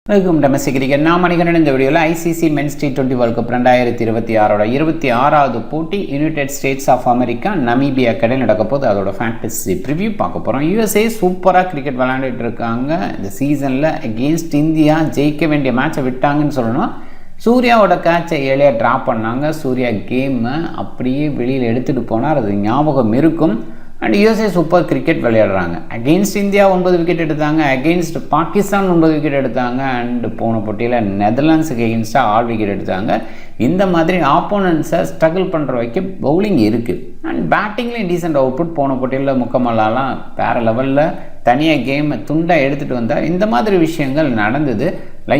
Welcome domestic cricket. நான் மணிகண்டன். இந்த வீடியோவில் ICC men's T20 world cup 2026 26வது போட்டி United States of America Namibia கடையில் நடக்க போது அதோட ஃபேண்டசி ப்ரிவ்யூ பார்க்க போகிறோம். யூஎஸ்ஏ சூப்பராக கிரிக்கெட் விளையாண்டுட்டு இருக்காங்க. இந்த சீசனில் அகெயின்ஸ்ட் இந்தியா ஜெயிக்க வேண்டிய மேட்சை விட்டாங்கன்னு சொல்லணும். சூர்யாவோட கேட்சை ஏழையாக ட்ராப் பண்ணாங்க. சூர்யா கேமை அப்படியே வெளியில் எடுத்துகிட்டு போனார். அது ஞாபகம் இருக்கும். அண்ட் யூஎஸ்ஏ சூப்பர் கிரிக்கெட் விளையாடுறாங்க. அகெயின்ஸ்ட் இந்தியா 9 விக்கெட் எடுத்தாங்க. அகெயின்ஸ்ட் பாகிஸ்தான் 9 விக்கெட் எடுத்தாங்க. அண்ட் போன போட்டியில் நெதர்லாண்ட்ஸுக்கு அகெயின்ஸ்டாக 6 விக்கெட் எடுத்தாங்க. இந்த மாதிரி ஆப்போனன்ட்ஸை ஸ்ட்ரகிள் பண்ணுற வைக்க பவுலிங் இருக்குது. அண்ட் பேட்டிங்லேயும் டீசென்ட் அவுட்புட். போன போட்டியில் முக்கமல்லாம் வேறு லெவலில் தனியாக கேமை துண்டாக எடுத்துகிட்டு வந்தால் இந்த மாதிரி விஷயங்கள் நடந்தது.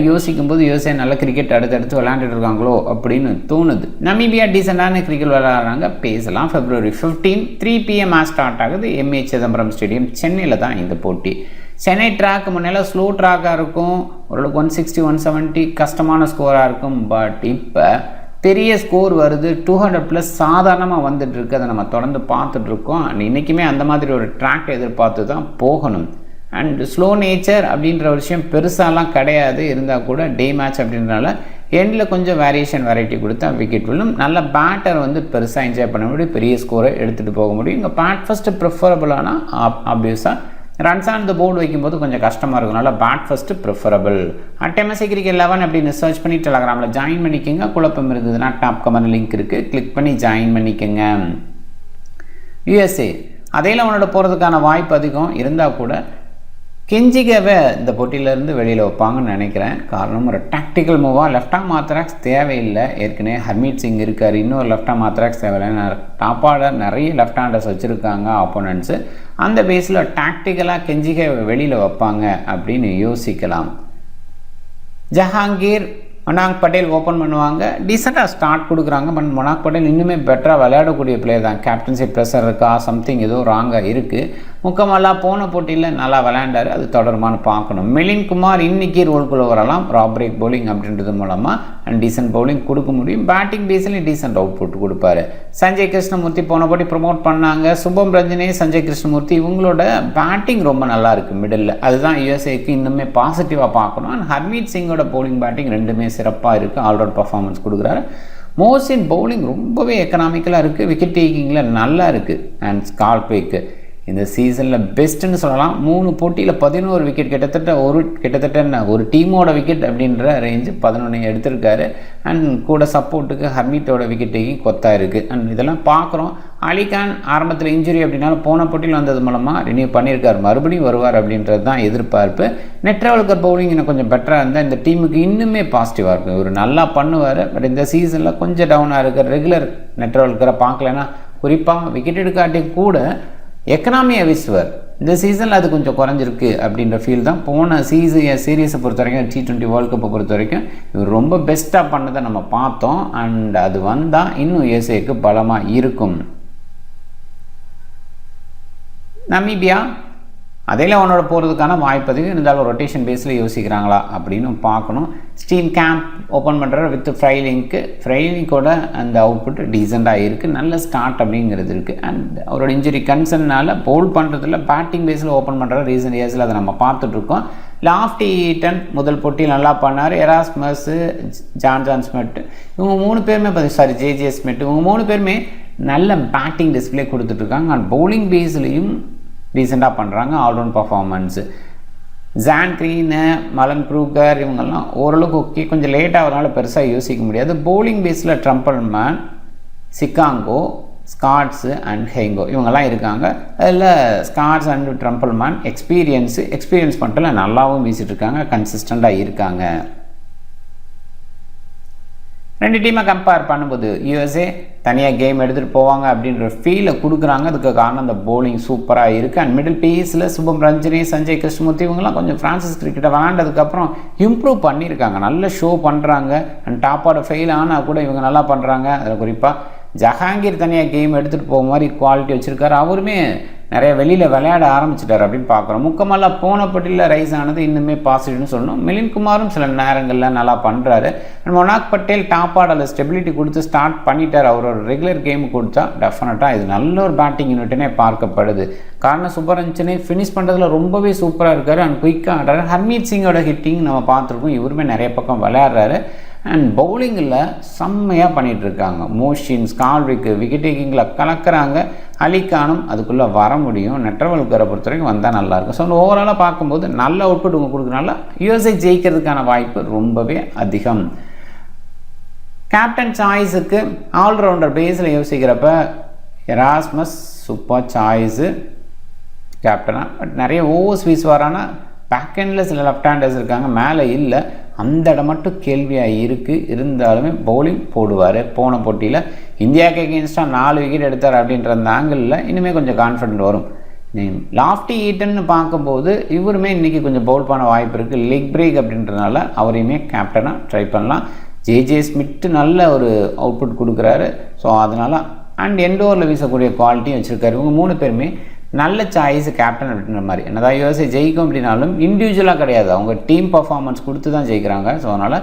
யோசிக்கும் போது யூஎஸ்ஏ நல்ல கிரிக்கெட் அடுத்தடுத்து விளையாண்டுட்டு இருக்காங்களோ அப்படின்னு தோணுது. நமீபியா டீசெண்டான கிரிக்கெட் விளையாடுறாங்க. பேசலாம். February 15 3 PM ஸ்டார்ட் ஆகுது. MA சிதம்பரம் ஸ்டேடியம் சென்னையில் தான் இந்த போட்டி. சென்னை ட்ராக் முன்னெல்லாம் ஸ்லோ ட்ராக்காக இருக்கும். ஓரளவுக்கு 160 170 கஷ்டமான ஸ்கோராக இருக்கும். பட் இப்போ பெரிய ஸ்கோர் வருது. 200+ சாதாரணமாக வந்துட்டுருக்கு. அதை நம்ம தொடர்ந்து பார்த்துட்ருக்கோம். அண்ட் இன்றைக்குமே அந்த மாதிரி ஒரு ட்ராக் எதிர்பார்த்து தான் போகணும். அண்ட் ஸ்லோ நேச்சர் அப்படின்ற ஒரு விஷயம் பெருசாலாம் கிடையாது. இருந்தால் கூட டே மேட்ச் அப்படின்றனால எண்டில் கொஞ்சம் வேரியேஷன் வெரைட்டி கொடுத்தா விக்கெட் விழும். நல்ல பேட்டர் பெருசாக என்ஜாய் பண்ண முடியும். பெரிய ஸ்கோரை எடுத்துகிட்டு போக முடியும். இங்கே பேட் ஃபஸ்ட்டு ப்ரிஃபரபிளானால் ஆப்வியஸாக ரன்ஸ் ஆன் த போர்டு வைக்கும்போது கொஞ்சம் கஷ்டமாக இருக்கும்னால bat first preferable. Domestic cricket 11 அப்படின்னு சர்ச் பண்ணி டெலகிராமில் ஜாயின் பண்ணிக்கோங்க. குழப்பம் இருந்ததுன்னா டாப் கமெண்ட் லிங்க் இருக்குது, கிளிக் பண்ணி ஜாயின் பண்ணிக்கோங்க. யூஎஸ்ஏ அதையில் அவனோட போகிறதுக்கான வாய்ப்பு அதிகம். இருந்தால் கூட கெஞ்சிகவை இந்த போட்டியிலேருந்து வெளியில் வைப்பாங்கன்னு நினைக்கிறேன். காரணம் ஒரு டாக்டிக்கல் மூவாக லெஃப்ட் ஆர்ம் ஆர்த்தடாக்ஸ் தேவையில்லை. ஏற்கனவே ஹர்மீத் சிங் இருக்கார். இன்னொரு லெஃப்ட் ஆர்ம் ஆர்த்தடாக்ஸ் தேவையில்லை. டாப் ஆர்டர் நிறைய லெஃப்ட் ஹேண்டர்ஸ் வச்சுருக்காங்க ஆப்போனன்ட்ஸு. அந்த பேஸில் டாக்டிக்கலாக கெஞ்சிகவை வெளியில் வைப்பாங்க அப்படின்னு யோசிக்கலாம். ஜஹாங்கீர் மனாக் பட்டேல் ஓப்பன் பண்ணுவாங்க. டீசெண்டாக ஸ்டார்ட் கொடுக்குறாங்க. பட் மனாக் பட்டேல் இன்னுமே பெட்டராக விளையாடக்கூடிய பிளேயர் தான். கேப்டன்சி ப்ரெஷர் இருக்கா, சம்திங் ஏதோ ராங்காக இருக்குது. முக்கமல்லாம் போன போட்டியில் நல்லா விளையாண்டார். அது தொடர்பான பார்க்கணும். மிலின் குமார் இன்னைக்கு ரோல்குள்ளே வரலாம். ராப்ரேக் பவுலிங் அப்படின்றது மூலமாக அண்ட் டீசென்ட் பவுலிங் கொடுக்க முடியும். பேட்டிங் பேஸ்லேயும் டீசென்ட் அவுட்புட் கொடுப்பாரு. சஞ்சய் கிருஷ்ணமூர்த்தி போன போட்டி ப்ரொமோட் பண்ணாங்க. சுபம் ரஞ்சனே, சஞ்சய் கிருஷ்ணமூர்த்தி இவங்களோட பேட்டிங் ரொம்ப நல்லா இருக்குது மிடில். அதுதான் யூஎஸ்ஏக்கு இன்னுமே பாசிட்டிவாக பார்க்கணும். அண்ட் ஹர்மீத் சிங்கோட பவுலிங் பேட்டிங் ரெண்டுமே சிறப்பாக இருக்குது. ஆல்ரவுண்ட் பர்ஃபார்மன்ஸ் கொடுக்குறாரு. மோசின் பவுலிங் ரொம்பவே எக்கனாமிக்கலாக இருக்குது. விக்கெட் டேக்கிங்கில் நல்லா இருக்குது. அண்ட் ஸ்கால்பேக்கு இந்த சீசனில் பெஸ்ட்டுன்னு சொல்லலாம். 3 போட்டியில் 11 விக்கெட், கிட்டத்தட்ட ஒரு டீமோட விக்கெட் அப்படின்ற ரேஞ்சு 11 எடுத்திருக்காரு. அண்ட் கூட சப்போர்ட்டுக்கு ஹர்மீத்தோட விக்கெட் டேக்கிங் கொத்தா இருக்குது. அண்ட் இதெல்லாம் பார்க்குறோம். அலிகான் ஆரம்பத்தில் இன்ஜுரி அப்படின்னாலும் போன போட்டியில் வந்தது மூலமாக ரினியூ பண்ணியிருக்காரு. மறுபடியும் வருவார் அப்படின்றது தான் எதிர்பார்ப்பு. நெட்ரவல்கர் பவுலிங் இன்னும் கொஞ்சம் பெட்டராக இருந்தால் இந்த டீமுக்கு இன்னுமே பாசிட்டிவாக இருக்கும். இவர் நல்லா பண்ணுவார். பட் இந்த சீசனில் கொஞ்சம் டவுனாக இருக்குது. ரெகுலர் நெட்ரவல்கரை பார்க்கலன்னா குறிப்பாக விக்கெட் எடுக்காட்டி கூட எக்கனாமியை வீசுவார். இந்த சீசனில் அது கொஞ்சம் குறைஞ்சிருக்கு அப்படின்ற ஃபீல் தான். போன சீரீஸை பொறுத்த வரைக்கும் T20 வேர்ல்ட் கப்பை பொறுத்த வரைக்கும் இவர் ரொம்ப பெஸ்ட்டாக பண்ணதை நம்ம பார்த்தோம். அண்ட் அது வந்தால் இன்னும் யூஎஸ்ஏக்கு பலமாக இருக்கும். நமீபியா அதையில் அவனோட போகிறதுக்கான வாய்ப்பு அதிகம். இருந்தாலும் ரொட்டேஷன் பேஸில் யோசிக்கிறாங்களா அப்படின்னு பார்க்கணும். ஸ்டீன் கேம்ப் ஓப்பன் பண்ணுற வித் ஃப்ரைலிங்கோட அந்த அவுட்புட் டீசெண்டாக இருக்குது. நல்ல ஸ்டார்ட் அப்படிங்கிறது இருக்குது. அண்ட் அவரோட இன்ஜுரி கன்சர்னால் பவுல் பண்ணுறதுல பேட்டிங் பேஸில் ஓப்பன் பண்ணுற ரீசன்ட் இயர்ஸில் அதை நம்ம பார்த்துட்ருக்கோம். லாஃப்டி ஈட்டன் முதல் போட்டி நல்லா பண்ணார். எராஸ்மஸ், ஜான் ஸ்மித் இவங்க 3 பேருமே JJ ஸ்மித் இவங்க 3 பேருமே நல்ல பேட்டிங் டிஸ்பிளே கொடுத்துட்ருக்காங்க. அண்ட் பவுலிங் பேஸ்லேயும் டீசெண்டாக பண்ணுறாங்க. All round performance. John Green, Malan Kruger இவங்கெல்லாம் ஓரளவுக்கு ஓகே. கொஞ்சம் லேட்டாக வரனால பெருசாக யோசிக்க முடியாது. பவுலிங் பேஸில் ட்ரம்பல்மேன், சிக்காங்கோ, ஸ்காட்ஸு அண்ட் ஹெங்கோ இவங்கெல்லாம் இருக்காங்க. அதில் ஸ்காட்ஸ் அண்ட் ட்ரம்பல்மேன் எக்ஸ்பீரியன்ஸ் பண்ணிட்டு நல்லாவும் வீசிட்டுருக்காங்க. கன்சிஸ்டண்ட்டாக இருக்காங்க. 2 டீமை கம்பேர் பண்ணும்போது யூஎஸ்ஏ தனியாக கேம் எடுத்துகிட்டு போவாங்க அப்படின்ற ஃபீலை கொடுக்குறாங்க. அதுக்கு காரணம் அந்த பவுலிங் சூப்பராக இருக்குது. அண்ட் மிடில் பேஸில் சுபம் ரஞ்சனி, சஞ்சய் கிருஷ்ணமூர்த்தி இவங்கெல்லாம் கொஞ்சம் ஃப்ரான்சிஸ் கிரிக்கெட்டை விளையாண்டதுக்கப்புறம் இம்ப்ரூவ் பண்ணியிருக்காங்க. நல்ல ஷோ பண்ணுறாங்க. அண்ட் டாப்போட ஃபெயில் ஆனால் கூட இவங்க நல்லா பண்ணுறாங்க. அதில் குறிப்பாக ஜஹாங்கீர் தனியாக கேம் எடுத்துகிட்டு போக மாதிரி குவாலிட்டி வச்சுருக்காரு. அவருமே நிறைய வெளியில் விளையாட ஆரம்பிச்சிட்டார் அப்படின்னு பார்க்குறோம். முக்கமல்லா போன போட்டியில் ரைஸ் ஆனது இன்னுமே பாசிட்டிவ்னு சொல்லணும். மிலிந்த் குமாரும் சில நேரங்களில் நல்லா பண்ணுறாரு. மொனாக் பட்டேல் டாப் ஆர்டரில் ஸ்டெபிலிட்டி கொடுத்து ஸ்டார்ட் பண்ணிட்டார். அவரோட ரெகுலர் கேம் கொடுத்தா டெஃபினட்டாக இது நல்ல ஒரு பேட்டிங் யூனிட்டுனே பார்க்கப்படுது. காரணம் சுப்பரஞ்சனே ஃபினிஷ் பண்ணுறதுல ரொம்பவே சூப்பராக இருக்கார் அண்ட் குயிக்காக ஆடுறாரு. ஹர்மீத் சிங்கோட ஹிட்டிங் நம்ம பார்த்துருக்கோம். இவருமே நிறைய பக்கம் விளையாடுறாரு அண்ட் பவுலிங்கில் செம்மையாக பண்ணிகிட்ருக்காங்க. மோஷின் ஸ்கால்விக்கு விக்கெட் டேக்கிங்கில் கலக்கிறாங்க. அலிகானும் அதுக்குள்ளே வர முடியும். நெட்ரவல்கரை பொறுத்த வரைக்கும் வந்தால் நல்லாயிருக்கும். ஸோ ஓவராலாக பார்க்கும்போது நல்ல அவுட்புட் உங்கள் கொடுக்குறனால யுஎஸ்ஏ ஜெயிக்கிறதுக்கான வாய்ப்பு ரொம்பவே அதிகம். கேப்டன் சாய்ஸுக்கு ஆல்ரவுண்டர் பேஸில் யோசிக்கிறப்ப எராஸ்மஸ் சூப்பர் சாய்ஸு கேப்டனாக. பட் நிறைய ஓவர்ஸ் வீசுவாரானா பேக் எண்டில் சில லெஃப்ட் ஹேண்டர்ஸ் இருக்காங்க, மேலே இல்லை. அந்த இடம் மட்டும் கேள்வியாக இருக்குது. இருந்தாலுமே பவுலிங் போடுவார். போன போட்டியில் இந்தியாவுக்கு எகெயின்ஸ்டாக 4 விக்கெட் எடுத்தார் அப்படின்ற அந்த ஆங்கிளில் இனிமேல் கொஞ்சம் கான்ஃபிடென்ட் வரும். லாஃப்டி ஈட்டன்னு பார்க்கும்போது இவருமே இன்றைக்கி கொஞ்சம் பவுல் பண்ண வாய்ப்பு இருக்குது. லெக் பிரேக் அப்படின்றதுனால அவரையுமே கேப்டனாக ட்ரை பண்ணலாம். ஜே ஸ்மித் நல்ல ஒரு அவுட்புட் கொடுக்குறாரு. ஸோ அதனால் அண்ட் எண்டோரில் வீசக்கூடிய குவாலிட்டியும் வச்சுருக்காரு. இவங்க 3 பேருமே நல்ல சாய்ஸ் கேப்டன் அப்படின்ற மாதிரி. என்னதான் யுஎஸ்ஏ ஜெயிக்கும் அப்படின்னாலும் இண்டிவிஜுவலாக கிடையாது, அவங்க டீம் பர்ஃபார்மன்ஸ் கொடுத்து தான் ஜெயிக்கிறாங்க. ஸோ அதனால்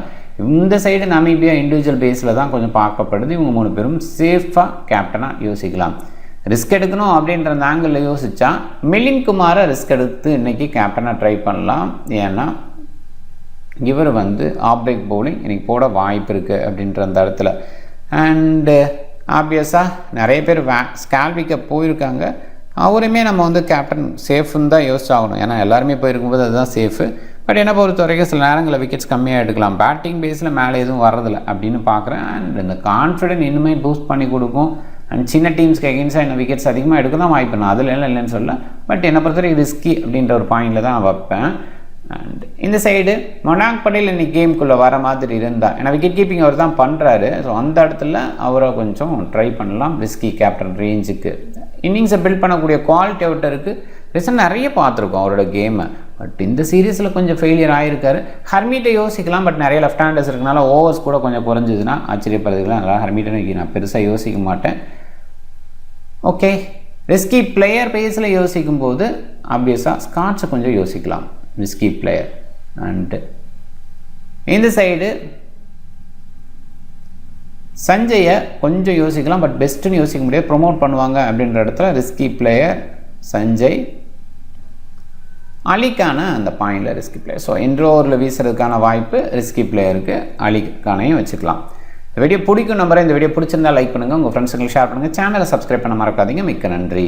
இந்த சைடு நமீபியா இண்டிவிஜுவல் பேஸில் தான் கொஞ்சம் பார்க்கப்படுது. இவங்க 3 பேரும் சேஃபாக கேப்டனாக யோசிக்கலாம். ரிஸ்க் எடுக்கணும் அப்படின்ற அந்த ஆங்கிளில் யோசித்தா மிலிந்த் குமாரை ரிஸ்க் எடுத்து இன்றைக்கி கேப்டனாக ட்ரை பண்ணலாம். ஏன்னா இவர் ஆஃப் பிரேக் பவுலிங் இன்றைக்கி போட வாய்ப்பு இருக்குது அப்படின்ற அந்த இடத்துல. அண்டு ஆப்வியஸாக நிறைய பேர் ஸ்கால்விக்கை போயிருக்காங்க. அவருமே நம்ம கேப்டன் சேஃப்னு தான் யோசிச்சாகணும். ஏன்னா எல்லாருமே போயிருக்கும்போது அதுதான் சேஃபு. பட் என்னை பொறுத்த வரைக்கும் சில நேரங்களில் விக்கெட்ஸ் கம்மியாக எடுக்கலாம். பேட்டிங் பேஸில் மேலே எதுவும் வரதில்லை அப்படின்னு பார்க்குறேன். அண்ட் இந்த கான்ஃபிடென்ட் இன்னுமே பூஸ்ட் பண்ணி கொடுக்கும். அண்ட் சின்ன டீம்ஸ்க்கு எகெயின்ஸ்டாக என்ன விக்கெட்ஸ் அதிகமாக எடுக்க தான் வாய்ப்பு நான் அதில் இல்லைன்னு சொல்ல. பட் என்னை பொறுத்த வரைக்கும் ரிஸ்கி அப்படின்ற ஒரு பாயிண்டில் தான் நான் வைப்பேன். அண்ட் இந்த சைடு மொனாக் பட்டேல் இன்னைக்கு கேமுக்குள்ளே வர மாதிரி இருந்தால், ஏன்னா விக்கெட் கீப்பிங் அவர் தான் பண்ணுறாரு. ஸோ அந்த இடத்துல அவரை கொஞ்சம் ட்ரை பண்ணலாம் ரிஸ்கி கேப்டன் ரேஞ்சுக்கு. இன்னிங்ஸை பில்ட் பண்ணக்கூடிய குவாலிட்டி அவுட்டருக்கு ரீசன் நிறைய பார்த்துருக்கோம் அவரோட கேமை. பட் இந்த சீரீஸில் கொஞ்சம் ஃபெயிலியர் ஆகிருக்காரு. ஹர்மீட்டை யோசிக்கலாம். பட் நிறைய லெஃப்ட் ஹேண்டர்ஸ் இருக்கனால ஓவர்ஸ் கூட கொஞ்சம் குறைஞ்சிதுன்னா ஆச்சரியப்படுறதுக்குலாம் அதனால் ஹர்மீட்டை நான் பெருசாக யோசிக்க மாட்டேன். ஓகே, ரிஸ்கி பிளேயர் பேஸில் யோசிக்கும் போது ஆப்வியஸாக ஸ்காட்ஸை கொஞ்சம் யோசிக்கலாம், ரிஸ்கி பிளேயர். அண்டு இந்த சைடு சஞ்சயை கொஞ்சம் யோசிக்கலாம். பட் பெஸ்ட்டுன்னு யோசிக்க முடியாது, ப்ரொமோட் பண்ணுவாங்க அப்படின்ற இடத்துல ரிஸ்கி பிளேயர் சஞ்சய். அலிக்கான அந்த பாயிண்டில் ரிஸ்கி பிளேயர். ஸோ இன்ட்ரோவரில் வீசுறதுக்கான வாய்ப்பு ரிஸ்கி பிளேயருக்கு அலிக்கானையும் வச்சுக்கலாம். இந்த வீடியோ பிடிக்கும் நம்பரை. இந்த வீடியோ பிடிச்சிருந்தா லைக் பண்ணுங்கள், உங்கள் ஃப்ரெண்ட்ஸுங்களுக்கு ஷேர் பண்ணுங்கள், சேனலை சப்ஸ்கிரைப் பண்ண மறக்காதீங்க. மிக்க நன்றி.